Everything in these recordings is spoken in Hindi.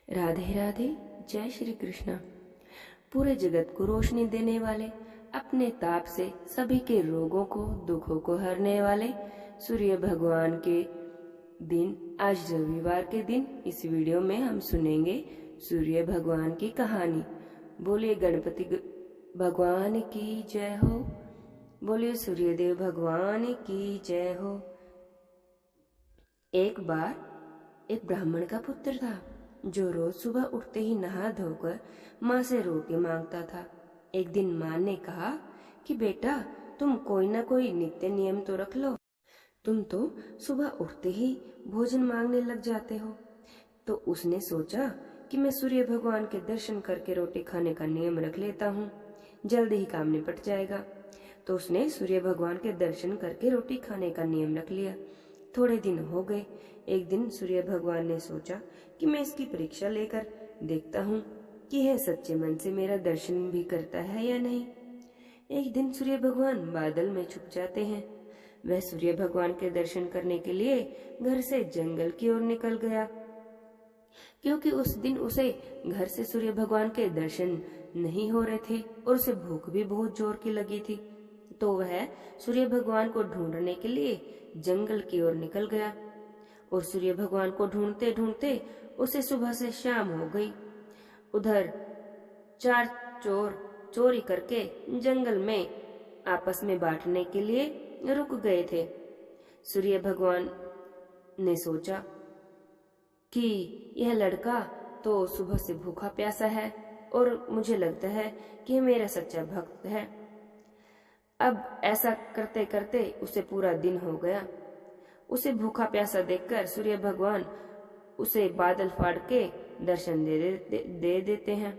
राधे राधे। जय श्री कृष्ण। पूरे जगत को रोशनी देने वाले, अपने ताप से सभी के रोगों को दुखों को हरने वाले सूर्य भगवान के दिन, आज रविवार के दिन इस वीडियो में हम सुनेंगे सूर्य भगवान की कहानी। बोलिए गणपति भगवान की जय हो, बोलिए सूर्यदेव भगवान की जय हो। एक बार एक ब्राह्मण का पुत्र था जो रोज सुबह उठते ही नहा धोकर माँ से रोटी मांगता था। एक दिन माँ ने कहा कि बेटा, तुम कोई ना कोई नित्य नियम तो रख लो, तुम तो सुबह उठते ही भोजन मांगने लग जाते हो। तो उसने सोचा कि मैं सूर्य भगवान के दर्शन करके रोटी खाने का नियम रख लेता हूँ, जल्दी ही काम निपट जाएगा। तो उसने सूर्य भगवान के दर्शन करके रोटी खाने का नियम रख लिया। थोड़े दिन हो गए। एक दिन सूर्य भगवान ने सोचा कि मैं इसकी परीक्षा लेकर देखता हूँ कि यह सच्चे मन से मेरा दर्शन भी करता है या नहीं। एक दिन सूर्य भगवान बादल में छुप जाते हैं। वह सूर्य भगवान के दर्शन करने के लिए घर से जंगल की ओर निकल गया, क्योंकि उस दिन उसे घर से सूर्य भगवान के दर्शन नहीं हो रहे थे और उसे भूख भी बहुत जोर की लगी थी। तो वह सूर्य भगवान को ढूंढने के लिए जंगल की ओर निकल गया और सूर्य भगवान को ढूंढते ढूंढते उसे सुबह से शाम हो गई। उधर चार चोर चोरी करके जंगल में आपस में बांटने के लिए रुक गए थे। सूर्य भगवान ने सोचा कि यह लड़का तो सुबह से भूखा प्यासा है और मुझे लगता है कि यह मेरा सच्चा भक्त है। अब ऐसा करते करते उसे पूरा दिन हो गया। उसे भूखा प्यासा देखकर सूर्य भगवान उसे बादल फाड़ के दर्शन दे देते हैं।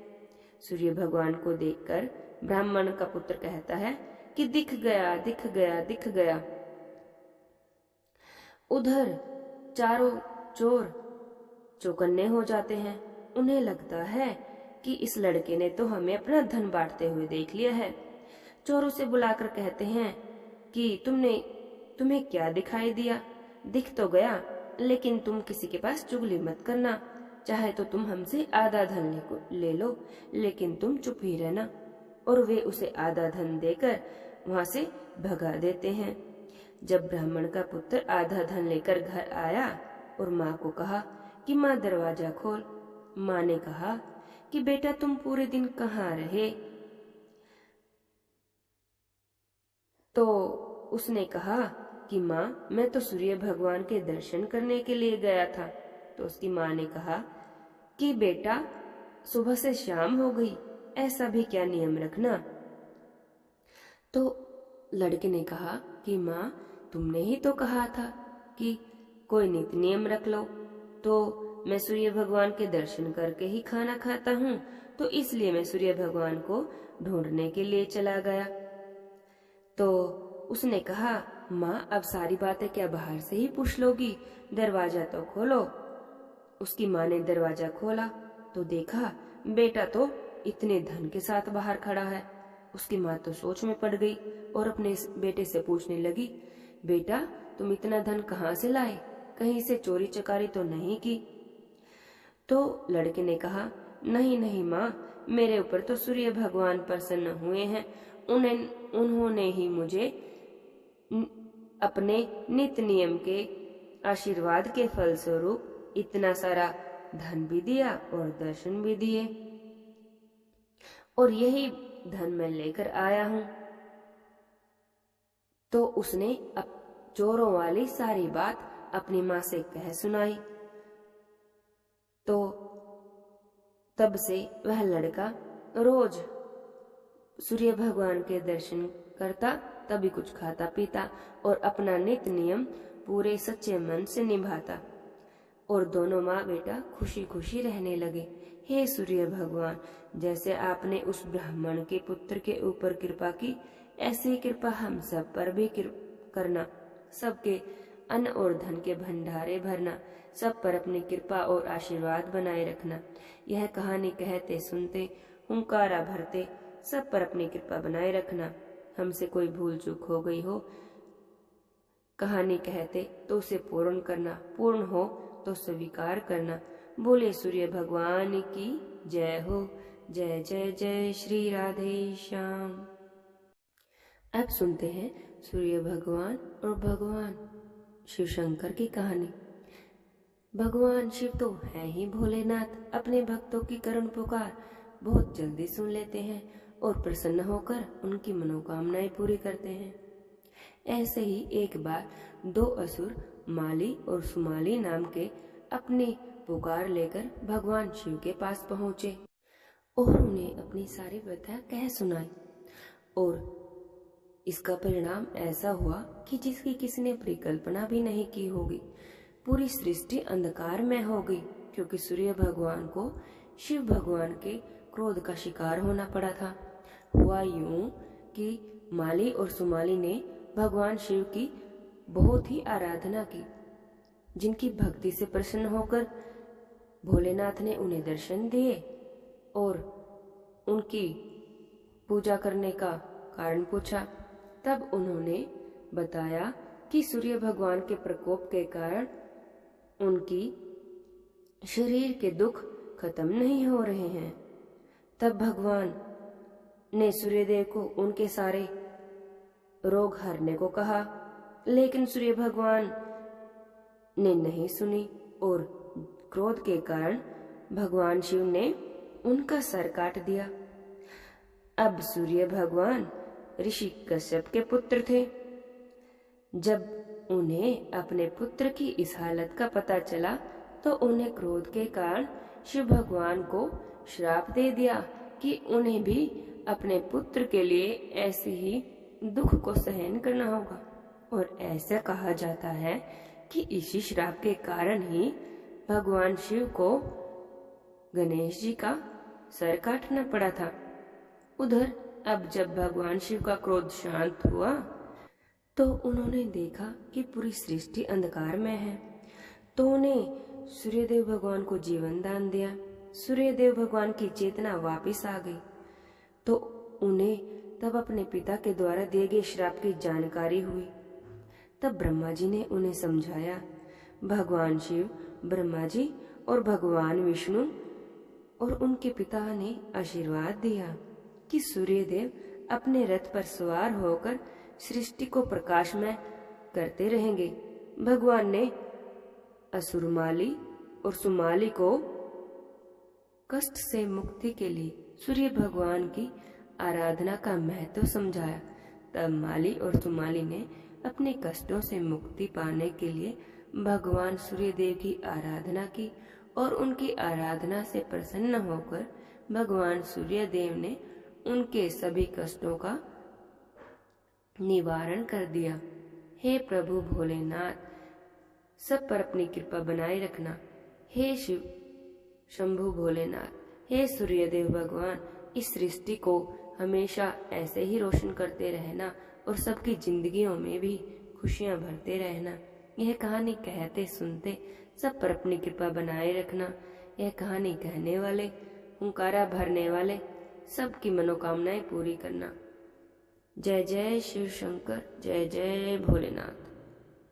सूर्य भगवान को देखकर ब्राह्मण का पुत्र कहता है कि दिख गया, दिख गया, दिख गया। उधर चारों चोर चौकन्ने हो जाते हैं। उन्हें लगता है कि इस लड़के ने तो हमें अपना धन बांटते हुए देख लिया है। चोर उसे बुलाकर कहते हैं कि तुम्हें क्या दिखाई दिया? दिख तो गया, लेकिन तुम किसी के पास चुगली मत करना। चाहे तो तुम हमसे आधा धन ले लो, लेकिन तुम चुप ही रहना। और वे उसे आधा धन देकर वहां से भगा देते हैं। जब ब्राह्मण का पुत्र आधा धन लेकर घर आया और माँ को कहा कि माँ दरवाजा खोल, माँ ने कहा कि बेटा, तुम पूरे दिन कहाँ रहे? तो उसने कहा कि माँ, मैं तो सूर्य भगवान के दर्शन करने के लिए गया था। तो उसकी माँ ने कहा कि बेटा, सुबह से शाम हो गई, ऐसा भी क्या नियम रखना। तो लड़के ने कहा कि माँ, तुमने ही तो कहा था कि कोई नित्य नियम रख लो, तो मैं सूर्य भगवान के दर्शन करके ही खाना खाता हूँ, तो इसलिए मैं सूर्य भगवान को ढूंढने के लिए चला गया। तो उसने कहा, माँ, अब सारी बातें क्या बाहर से ही पूछ लोगी? दरवाजा तो खोलो। उसकी माँ ने दरवाजा खोला तो देखा बेटा तो इतने धन के साथ बाहर खड़ा है। उसकी माँ तो सोच में पड़ गई और अपने बेटे से पूछने लगी, बेटा, तुम इतना धन कहाँ से लाए? कहीं से चोरी चकारी तो नहीं की? तो लड़के ने कहा, नहीं नहीं माँ, मेरे ऊपर तो सूर्य भगवान प्रसन्न हुए हैं। उन्होंने ही मुझे अपने नित्य नियम के आशीर्वाद के फलस्वरूप इतना सारा धन भी दिया और दर्शन भी दिए, और यही धन मैं लेकर आया हूँ। तो उसने अब चोरों वाली सारी बात अपनी माँ से कह सुनाई। तो तब से वह लड़का रोज सूर्य भगवान के दर्शन करता, तभी कुछ खाता पीता और अपना नित्य नियम पूरे सच्चे मन से निभाता, और दोनों माँ बेटा खुशी खुशी रहने लगे। हे सूर्य भगवान, जैसे आपने उस ब्राह्मण के पुत्र के ऊपर कृपा की, ऐसी कृपा हम सब पर भी करना। सबके अन्न और धन के भंडारे भरना, सब पर अपनी कृपा और आशीर्वाद बनाए रखना। यह कहानी कहते सुनते हुंकारा भरते सब पर अपनी कृपा बनाए रखना। हमसे कोई भूल चूक हो गई हो कहानी कहते तो उसे पूर्ण करना, पूर्ण हो तो स्वीकार करना, बोले सूर्य भगवान की जय हो। जय जय जय श्री राधे श्याम। अब सुनते हैं सूर्य भगवान और भगवान शिव शंकर की कहानी। भगवान शिव तो है ही भोलेनाथ, अपने भक्तों की करुण पुकार बहुत जल्दी सुन लेते हैं और प्रसन्न होकर उनकी मनोकामनाएं पूरी करते हैं। ऐसे ही एक बार दो असुर माली और सुमाली नाम के अपनी पुकार लेकर भगवान शिव के पास पहुंचे और उन्हें अपनी सारी व्यथा कह सुनाई। और इसका परिणाम ऐसा हुआ कि जिसकी किसी ने परिकल्पना भी नहीं की होगी। पूरी सृष्टि अंधकार में हो गई, क्योंकि सूर्य भगवान को शिव भगवान के क्रोध का शिकार होना पड़ा था। हुआ यूं कि माली और सुमाली ने भगवान शिव की बहुत ही आराधना की, जिनकी भक्ति से प्रसन्न होकर भोलेनाथ ने उन्हें दर्शन दिए और उनकी पूजा करने का कारण पूछा। तब उन्होंने बताया कि सूर्य भगवान के प्रकोप के कारण उनकी शरीर के दुख खत्म नहीं हो रहे हैं। तब भगवान ने सूर्यदेव को उनके सारे रोग हरने को कहा, लेकिन सूर्य भगवान ने नहीं सुनी और क्रोध के कारण भगवान शिव ने उनका सर काट दिया। अब सूर्य भगवान ऋषि कश्यप के पुत्र थे। जब उन्हें अपने पुत्र की इस हालत का पता चला तो उन्हें क्रोध के कारण शिव भगवान को श्राप दे दिया कि उन्हें भी अपने पुत्र के लिए ऐसे ही दुख को सहन करना होगा। और ऐसा कहा जाता है कि इसी श्राप के कारण ही भगवान शिव को गणेश जी का सर काटना पड़ा था। उधर अब जब भगवान शिव का क्रोध शांत हुआ तो उन्होंने देखा कि पूरी सृष्टि अंधकार में है, तो उन्हें सूर्यदेव भगवान को जीवन दान दिया। सूर्यदेव भगवान की चेतना वापस आ गई, तो उन्हें तब अपने पिता के द्वारा दिए गए श्राप की जानकारी हुई। तब ब्रह्मा जी ने उन्हें समझाया। भगवान शिव, ब्रह्मा जी और भगवान विष्णु और उनके पिता ने आशीर्वाद दिया कि सूर्यदेव अपने रथ पर सवार होकर सृष्टि को प्रकाशमय करते रहेंगे। भगवान ने असुर माली और सुमाली को कष्ट से मुक्ति के लिए सूर्य भगवान की आराधना का महत्व समझाया। तब माली और सुमाली ने अपने कष्टों से मुक्ति पाने के लिए भगवान सूर्यदेव की आराधना की और उनकी आराधना से प्रसन्न होकर भगवान सूर्यदेव ने उनके सभी कष्टों का निवारण कर दिया। हे प्रभु भोलेनाथ, सब पर अपनी कृपा बनाए रखना। हे शिव शंभु भोलेनाथ, हे सूर्यदेव भगवान, इस सृष्टि को हमेशा ऐसे ही रोशन करते रहना और सबकी जिंदगियों में भी खुशियां भरते रहना। यह कहानी कहते सुनते सब पर अपनी कृपा बनाए रखना। यह कहानी कहने वाले, हुंकारा भरने वाले सबकी मनोकामनाएं पूरी करना। जय जय शिव शंकर, जय जय भोलेनाथ।